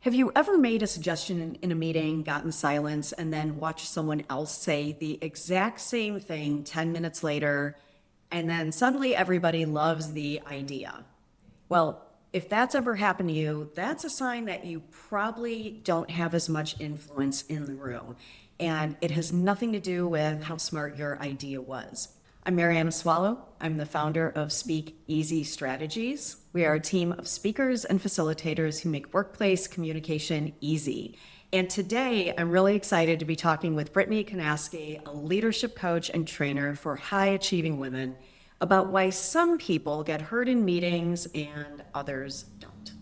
Have you ever made a suggestion in a meeting, gotten silence, and then watched someone else say the exact same thing 10 minutes later, and then suddenly everybody loves the idea? Well, if that's ever happened to you, that's a sign that you probably don't have as much influence in the room. And it has nothing to do with how smart your idea was. I'm Marianna Swallow. I'm the founder of Speak Easy Strategies. We are a team of speakers and facilitators who make workplace communication easy. And today, I'm really excited to be talking with Brittany Canaski, a leadership coach and trainer for high-achieving women, about why some people get heard in meetings and others don't.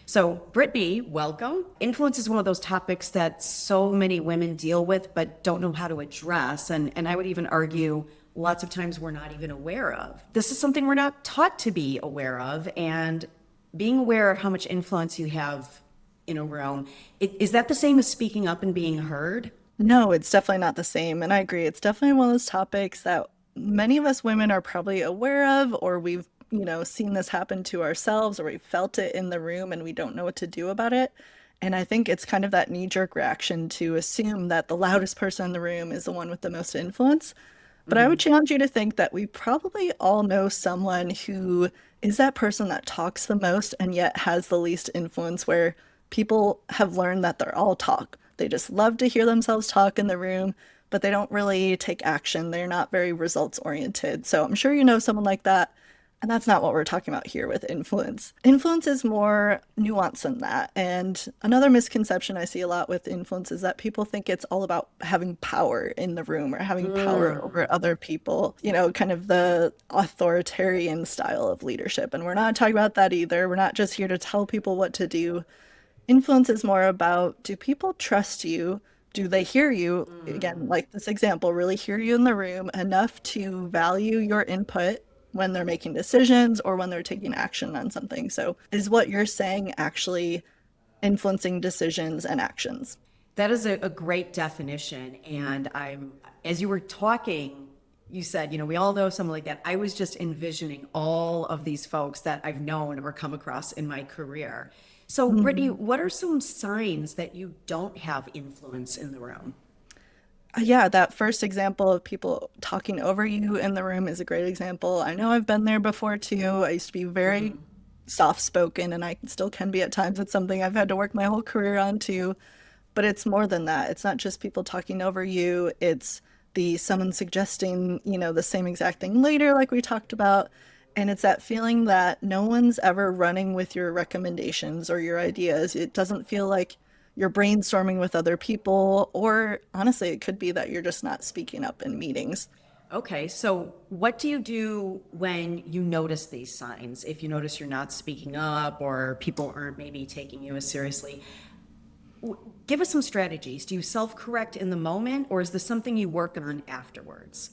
So, Brittany, welcome. Influence is one of those topics that so many women deal with but don't know how to address. And I would even argue lots of times we're not even aware of. This is something we're not taught to be aware of. And being aware of how much influence you have in a room, is that the same as speaking up and being heard? No, it's definitely not the same. And I agree. It's definitely one of those topics that many of us women are probably aware of, or we've, seen this happen to ourselves, or we felt it in the room and we don't know what to do about it. And I think it's kind of that knee-jerk reaction to assume that the loudest person in the room is the one with the most influence. But I would challenge you to think that we probably all know someone who is that person that talks the most and yet has the least influence, where people have learned that they're all talk. They just love to hear themselves talk in the room, but they don't really take action. They're not very results oriented. So I'm sure you know someone like that. And that's not what we're talking about here with influence. Influence is more nuanced than that. And another misconception I see a lot with influence is that people think it's all about having power in the room or having power over other people, kind of the authoritarian style of leadership. And we're not talking about that either. We're not just here to tell people what to do. Influence is more about, do people trust you? Do they hear you? Again, like this example, really hear you in the room enough to value your input when they're making decisions or when they're taking action on something. So, is what you're saying actually influencing decisions and actions? That is a great definition. And as you were talking, you said, we all know someone like that. I was just envisioning all of these folks that I've known or come across in my career. So, Brittany, what are some signs that you don't have influence in the room? Yeah, that first example of people talking over you in the room is a great example. I know I've been there before too. I used to be very soft spoken, and I still can be at times. It's something I've had to work my whole career on too. But it's more than that. It's not just people talking over you, it's the someone suggesting, the same exact thing later, like we talked about. And it's that feeling that no one's ever running with your recommendations or your ideas. It doesn't feel like you're brainstorming with other people, or honestly, it could be that you're just not speaking up in meetings. Okay, so what do you do when you notice these signs? If you notice you're not speaking up or people aren't maybe taking you as seriously, give us some strategies. Do you self-correct in the moment, or is this something you work on afterwards?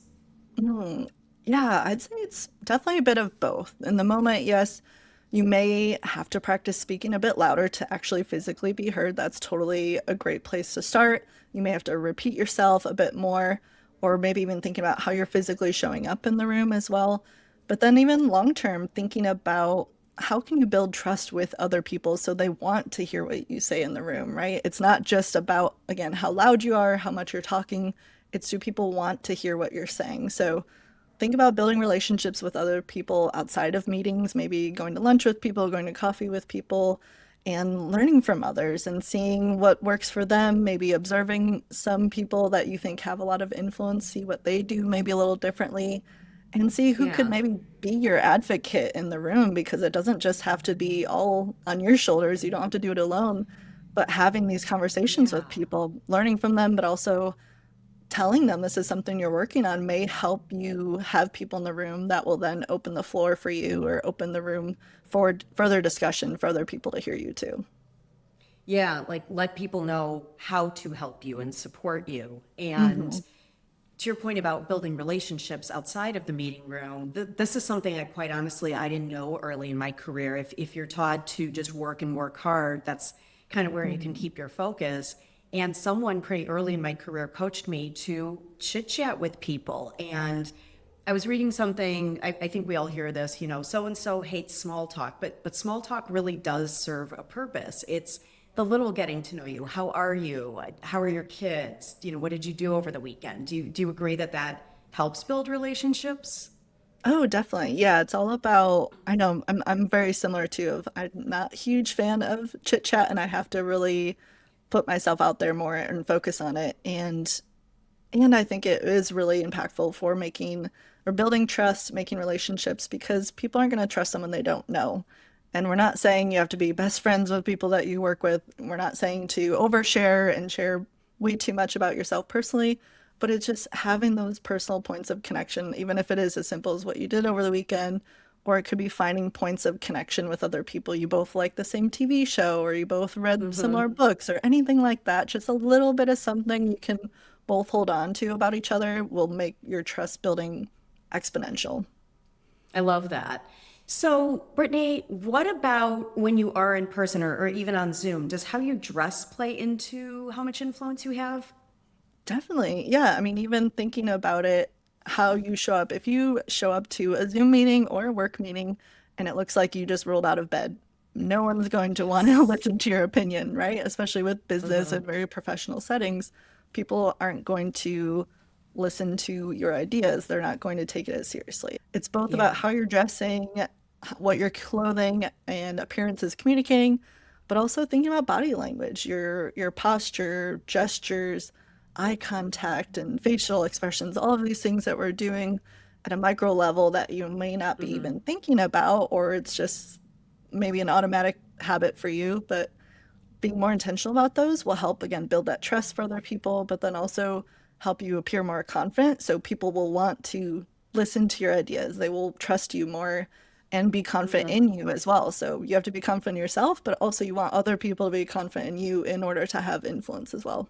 Yeah, I'd say it's definitely a bit of both. In the moment, yes, you may have to practice speaking a bit louder to actually physically be heard. That's totally a great place to start. You may have to repeat yourself a bit more, or maybe even thinking about how you're physically showing up in the room as well. But then, even long term, thinking about how can you build trust with other people so they want to hear what you say in the room, right? It's not just about, again, how loud you are, how much you're talking. It's, do people want to hear what you're saying? So think about building relationships with other people outside of meetings, maybe going to lunch with people, going to coffee with people, and learning from others and seeing what works for them, maybe observing some people that you think have a lot of influence, see what they do maybe a little differently, and see who could Yeah. maybe be your advocate in the room, because it doesn't just have to be all on your shoulders. You don't have to do it alone, but having these conversations Yeah. with people, learning from them, but also telling them this is something you're working on may help you have people in the room that will then open the floor for you, or open the room for further discussion for other people to hear you too. Yeah, like let people know how to help you and support you. And Hmm. to your point about building relationships outside of the meeting room, this is something that quite honestly I didn't know early in my career. If you're taught to just work and work hard, that's kind of where you can keep your focus. And someone pretty early in my career coached me to chit chat with people. And I was reading something, I think we all hear this, so and so hates small talk, but small talk really does serve a purpose. It's the little getting to know you. How are you? How are your kids? What did you do over the weekend? Do you agree that that helps build relationships? Oh, definitely. Yeah, it's all about, I know I'm very similar too of I'm not a huge fan of chit chat and I have to really put myself out there more and focus on it. And I think it is really impactful for making or building trust, making relationships because people aren't going to trust someone they don't know. And we're not saying you have to be best friends with people that you work with. We're not saying to overshare and share way too much about yourself personally, but it's just having those personal points of connection, even if it is as simple as what you did over the weekend, or it could be finding points of connection with other people. You both like the same TV show, or you both read similar Hmm. books, or anything like that. Just a little bit of something you can both hold on to about each other will make your trust building exponential. I love that. So, Brittany, what about when you are in person or even on Zoom? Does how you dress play into how much influence you have? Definitely. Yeah. I mean, even thinking about it, how you show up. If you show up to a Zoom meeting or a work meeting and it looks like you just rolled out of bed, no one's going to want to listen to your opinion, right? Especially with business and Hmm. very professional settings. People aren't going to listen to your ideas. They're not going to take it as seriously. It's both about Yeah. how you're dressing, what your clothing and appearance is communicating, but also thinking about body language, your posture, gestures, eye contact, and facial expressions, all of these things that we're doing at a micro level that you may not be Hmm. even thinking about, or it's just maybe an automatic habit for you, but being more intentional about those will help again build that trust for other people, but then also help you appear more confident. So people will want to listen to your ideas. They will trust you more and be confident Hmm. in you as well. So you have to be confident in yourself, but also you want other people to be confident in you in order to have influence as well.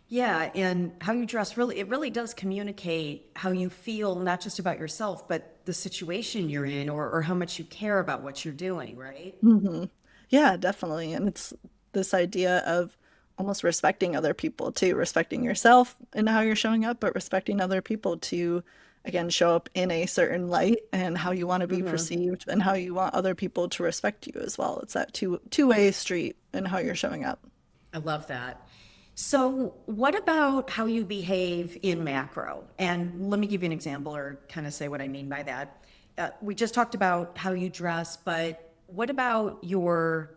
Yeah, and how you dress really, it really does communicate how you feel, not just about yourself, but the situation you're in or how much you care about what you're doing, right? Hmm. Yeah, definitely. And it's this idea of almost respecting other people too, respecting yourself and how you're showing up, but respecting other people to, again, show up in a certain light and how you want to be Hmm. perceived and how you want other people to respect you as well. It's that two-way street in how you're showing up. I love that. So, what about how you behave in macro? And let me give you an example or kind of say what I mean by that. We just talked about how you dress, but what about your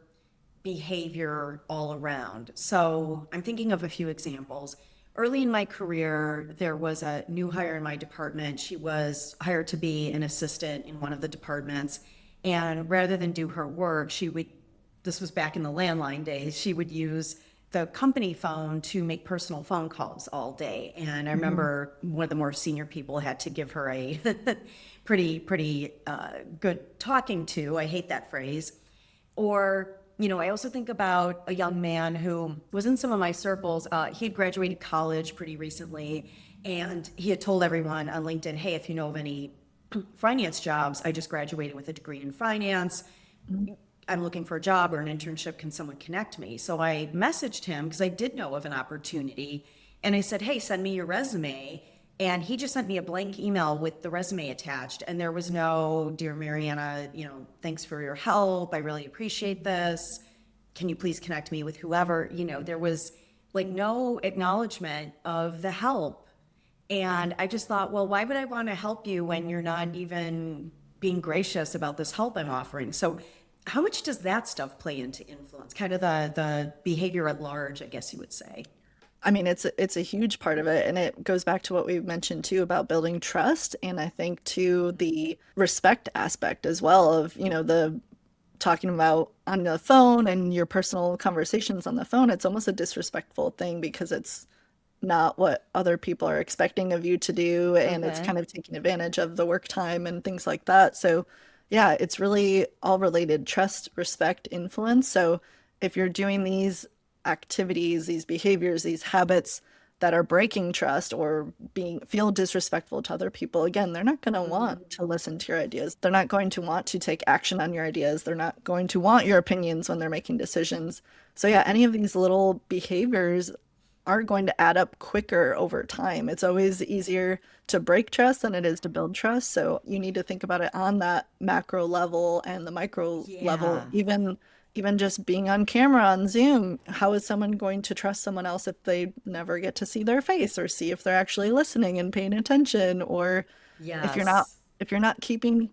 behavior all around? So, I'm thinking of a few examples. Early in my career, there was a new hire in my department. She was hired to be an assistant in one of the departments. And rather than do her work, this was back in the landline days, she would use the company phone to make personal phone calls all day. And I Mhm. remember one of the more senior people had to give her a pretty good talking to. I hate that phrase. Or, I also think about a young man who was in some of my circles. He had graduated college pretty recently, and he had told everyone on LinkedIn, hey, if you know of any finance jobs, I just graduated with a degree in finance. I'm looking for a job or an internship. Can someone connect me? So I messaged him because I did know of an opportunity. And I said, hey, send me your resume. And he just sent me a blank email with the resume attached. And there was no, dear Marianna, thanks for your help. I really appreciate this. Can you please connect me with whoever? There was like no acknowledgement of the help. And I just thought, well, why would I want to help you when you're not even being gracious about this help I'm offering? So, how much does that stuff play into influence? Kind of the behavior at large, I guess you would say. I mean, it's a huge part of it, and it goes back to what we've mentioned too about building trust, and I think to the respect aspect as well of, the talking about on the phone and your personal conversations on the phone. It's almost a disrespectful thing because it's not what other people are expecting of you to do, and it's Okay. kind of taking advantage of the work time and things like that. So, yeah, it's really all related trust, respect, influence. So, if you're doing these activities, these behaviors, these habits that are breaking trust or being feel disrespectful to other people, again, they're not going to want Hmm. to listen to your ideas. They're not going to want to take action on your ideas. They're not going to want your opinions when they're making decisions. So yeah, any of these little behaviors are going to add up quicker over time. It's always easier to break trust than it is to build trust. So you need to think about it on that macro level and the micro level, Yeah. even just being on camera on Zoom. How is someone going to trust someone else if they never get to see their face or see if they're actually listening and paying attention, or if you're not Yes. if you're not keeping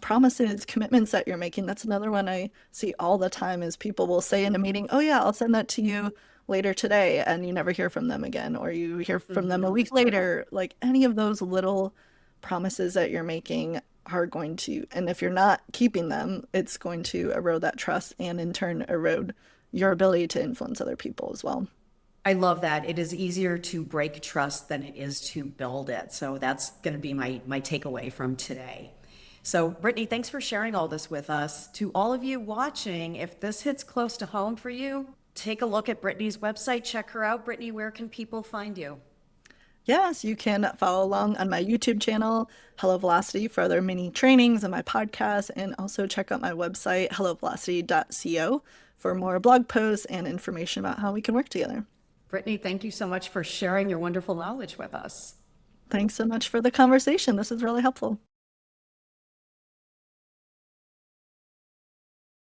promises, commitments that you're making? That's another one I see all the time is people will say in a meeting, "Oh yeah, I'll send that to you later today," and you never hear from them again, or you hear from them a Hmm. week later. Like any of those little promises that you're making are going to, and if you're not keeping them, it's going to erode that trust and in turn erode your ability to influence other people as well. I love that. It is easier to break trust than it is to build it. So that's going to be my takeaway from today. So, Brittany, thanks for sharing all this with us. To all of you watching, if this hits close to home for you, take a look at Brittany's website. Check her out. Brittany, where can people find you? Yes, you can follow along on my YouTube channel, Hello Velocity, for other mini trainings and my podcast, and also check out my website, hellovelocity.co, for more blog posts and information about how we can work together. Brittany, thank you so much for sharing your wonderful knowledge with us. Thanks so much for the conversation. This is really helpful.